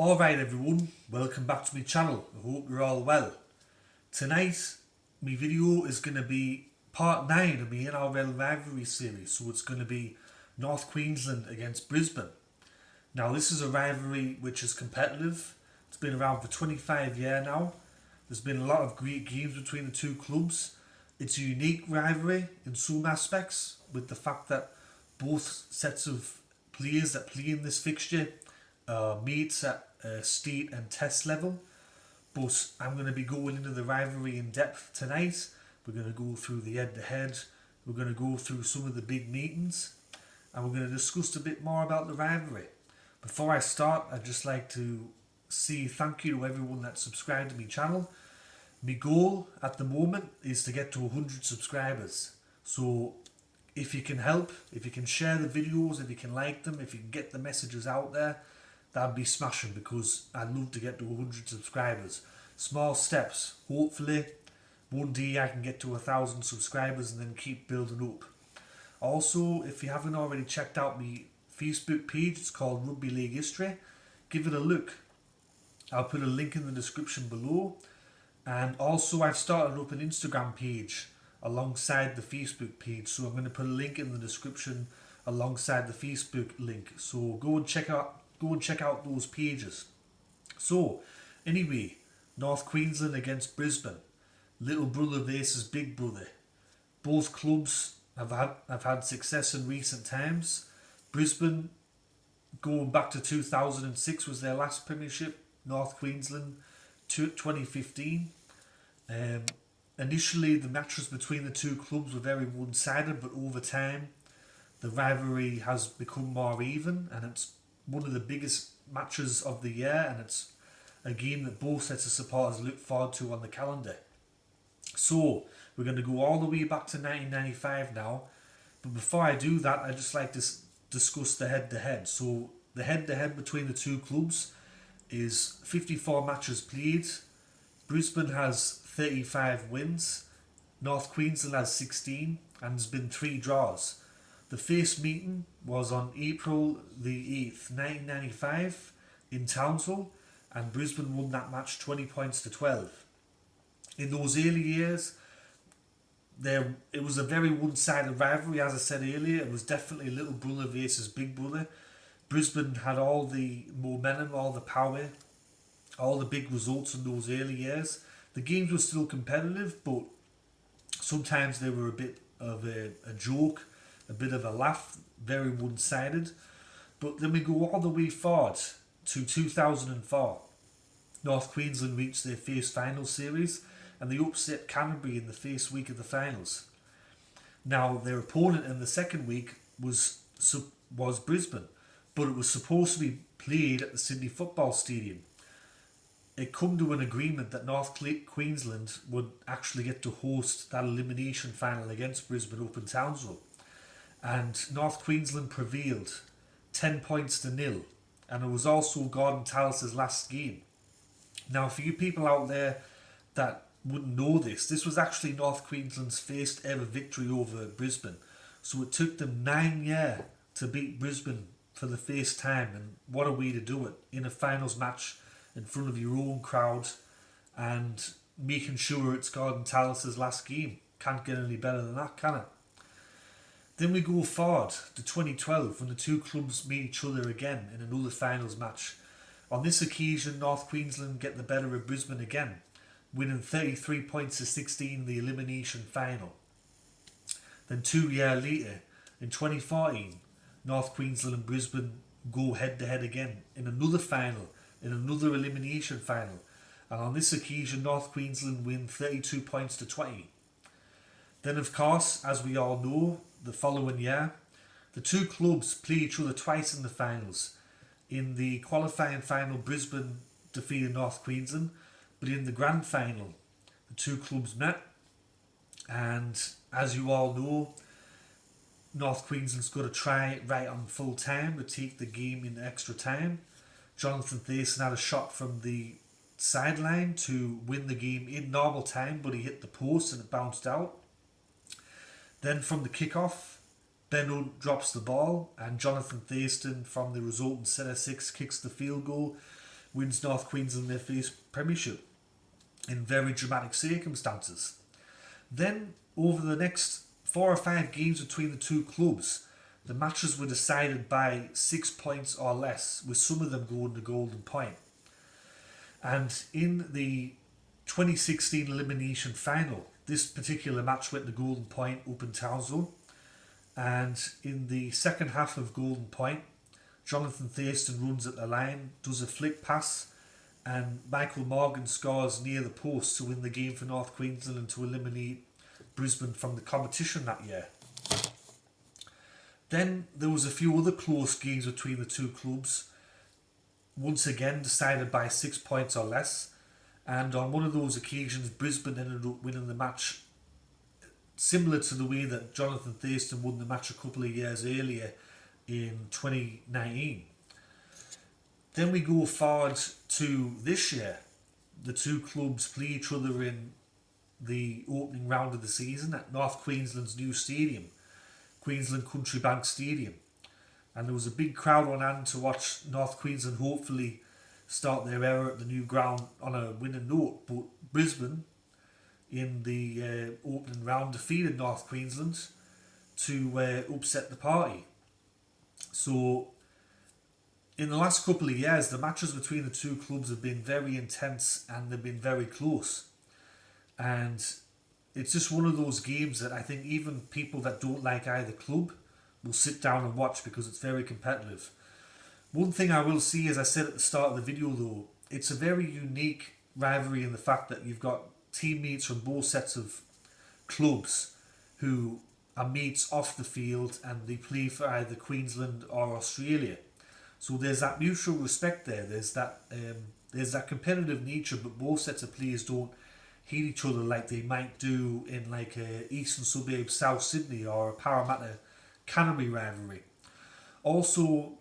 Alright everyone, welcome back to my channel. I hope you're all well. Tonight, my video is going to be part 9 of my NRL rivalry series. So it's going to be North Queensland against Brisbane. Now this is a rivalry which is competitive. It's been around for 25 years now. There's been a lot of great games between the two clubs. It's a unique rivalry in some aspects, with the fact that both sets of players that play in this fixture mates at state and test level. But I'm going to be going into the rivalry in depth tonight. We're going to go through the head-to-head. We're going to go through some of the big meetings, and we're going to discuss a bit more about the rivalry. Before I start, I'd just like to say thank you to everyone that's subscribed to my channel. My goal at the moment is to get to 100 subscribers. So if you can help, if you can share the videos, if you can like them, if you can get the messages out there, that'd be smashing, because I'd love to get to 100 subscribers. Small steps. Hopefully one day I can get to 1,000 subscribers and then keep building up. Also, if you haven't already checked out my Facebook page, it's called Rugby League History. Give it a look. I'll put a link in the description below. And also I've started up an Instagram page alongside the Facebook page. So I'm going to put a link in the description alongside the Facebook link. So go and check out those pages. So anyway, North Queensland against Brisbane. Little brother versus big brother. Both clubs have had success in recent times. Brisbane, going back to 2006, was their last premiership. North Queensland, 2015. Initially, the matches between the two clubs were very one-sided, but over time, the rivalry has become more even, and it's one of the biggest matches of the year, and it's a game that both sets of supporters look forward to on the calendar. So, we're going to go all the way back to 1995 now, but before I do that, I'd just like to discuss the head-to-head. So, the head-to-head between the two clubs is 54 matches played. Brisbane has 35 wins, North Queensland has 16, and there's been 3 draws. The first meeting was on April the 8th, 1995 in Townsville, and Brisbane won that match 20 points to 12. In those early years, it was a very one-sided rivalry. As I said earlier, it was definitely little brother versus big brother. Brisbane had all the momentum, all the power, all the big results in those early years. The games were still competitive, but sometimes they were a bit of a joke, a bit of a laugh, very one-sided. But then we go all the way forward to 2004. North Queensland reached their first final series, and they upset Canterbury in the first week of the finals. Now, their opponent in the second week was Brisbane, but it was supposed to be played at the Sydney Football Stadium. It come to an agreement that North Queensland would actually get to host that elimination final against Brisbane up in Townsville. And North Queensland prevailed 10 points to 0. And it was also Gordon Tallis' last game. Now, for you people out there that wouldn't know this was actually North Queensland's first ever victory over Brisbane. So it took them 9 years to beat Brisbane for the first time. And what a way to do it, in a finals match in front of your own crowd, and making sure it's Gordon Tallis' last game. Can't get any better than that, can it? Then we go forward to 2012, when the two clubs meet each other again in another finals match. On this occasion, North Queensland get the better of Brisbane again, winning 33 points to 16 in the elimination final. Then 2 years later, in 2014, North Queensland and Brisbane go head-to-head again in another final, in another elimination final. And on this occasion, North Queensland win 32 points to 20. Then, of course, as we all know, the following year, the two clubs play each other twice in the finals. In the qualifying final, Brisbane defeated North Queensland, but in the grand final, the two clubs met. And as you all know, North Queensland's got to try right on full time to take the game in extra time. Jonathan Thurston had a shot from the sideline to win the game in normal time, but he hit the post and it bounced out. Then from the kickoff, Benno drops the ball, and Jonathan Thurston from the resulting set of 6 kicks the field goal, wins North Queensland their first premiership in very dramatic circumstances. Then, over the next 4 or 5 games between the two clubs, the matches were decided by 6 points or less, with some of them going to golden point. And in the 2016 elimination final, this particular match went to golden point up in Townsville. And in the second half of golden point, Jonathan Thurston runs at the line, does a flick pass, and Michael Morgan scores near the post to win the game for North Queensland and to eliminate Brisbane from the competition that year. Then there was a few other close games between the two clubs, once again decided by 6 points or less, and on one of those occasions Brisbane ended up winning the match, similar to the way that Jonathan Thurston won the match a couple of years earlier in 2019. Then we go forward to this year. The two clubs play each other in the opening round of the season at North Queensland's new stadium, Queensland Country Bank Stadium. And there was a big crowd on hand to watch North Queensland hopefully start their era at the new ground on a winning note. But Brisbane, in the opening round, defeated North Queensland to upset the party. So, in the last couple of years, the matches between the two clubs have been very intense and they've been very close. And it's just one of those games that I think even people that don't like either club will sit down and watch because it's very competitive. One thing I will see, as I said at the start of the video though, it's a very unique rivalry in the fact that you've got teammates from both sets of clubs who are mates off the field and they play for either Queensland or Australia. So there's that mutual respect there. There's that competitive nature, but both sets of players don't hate each other like they might do in like a Eastern Suburbs South Sydney or a Parramatta Canterbury rivalry. Also,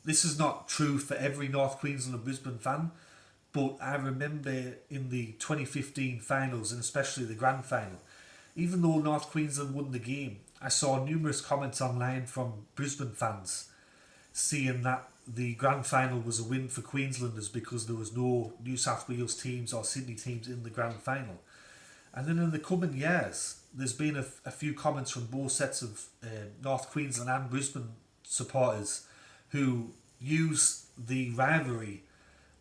this is not true for every North Queensland or Brisbane fan, but I remember in the 2015 finals and especially the grand final, even though North Queensland won the game, I saw numerous comments online from Brisbane fans saying that the grand final was a win for Queenslanders because there was no New South Wales teams or Sydney teams in the grand final. And then in the coming years, there's been a few comments from both sets of North Queensland and Brisbane supporters who use the rivalry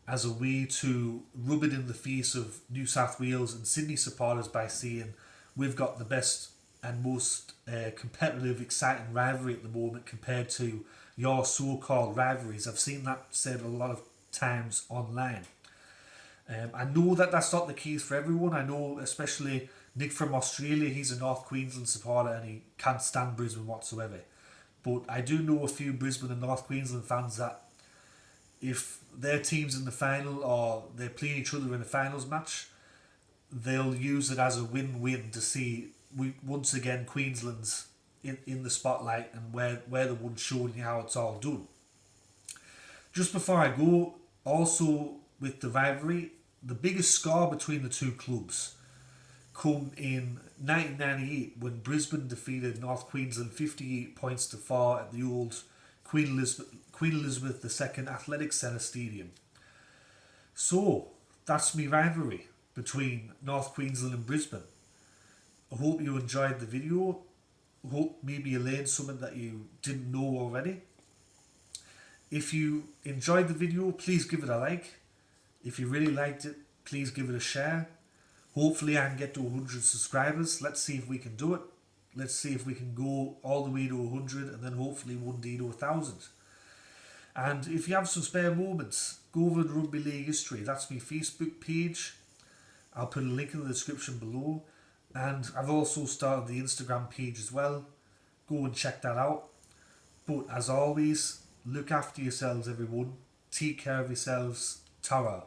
as a way to rub it in the face of New South Wales and Sydney supporters by saying we've got the best and most competitive, exciting rivalry at the moment compared to your so-called rivalries. I've seen that said a lot of times online. I know that that's not the case for everyone. I know especially Nick from Australia, he's a North Queensland supporter and he can't stand Brisbane whatsoever. But I do know a few Brisbane and North Queensland fans that if their team's in the final or they're playing each other in a finals match, they'll use it as a win-win to see once again Queensland's in the spotlight and we're the ones showing you how it's all done. Just before I go, also with the rivalry, the biggest scar between the two clubs come in 1998 when Brisbane defeated North Queensland 58 points to 4 at the old Queen Elizabeth II Athletic Centre Stadium. So that's my rivalry between North Queensland and Brisbane. I hope you enjoyed the video. I hope maybe you learned something that you didn't know already. If you enjoyed the video, please give it a like. If you really liked it, please give it a share. Hopefully I can get to 100 subscribers. Let's see if we can do it. Let's see if we can go all the way to 100 and then hopefully one day to 1,000. And if you have some spare moments, go over to Rugby League History. That's my Facebook page. I'll put a link in the description below. And I've also started the Instagram page as well. Go and check that out. But as always, look after yourselves everyone. Take care of yourselves. Ta-ra.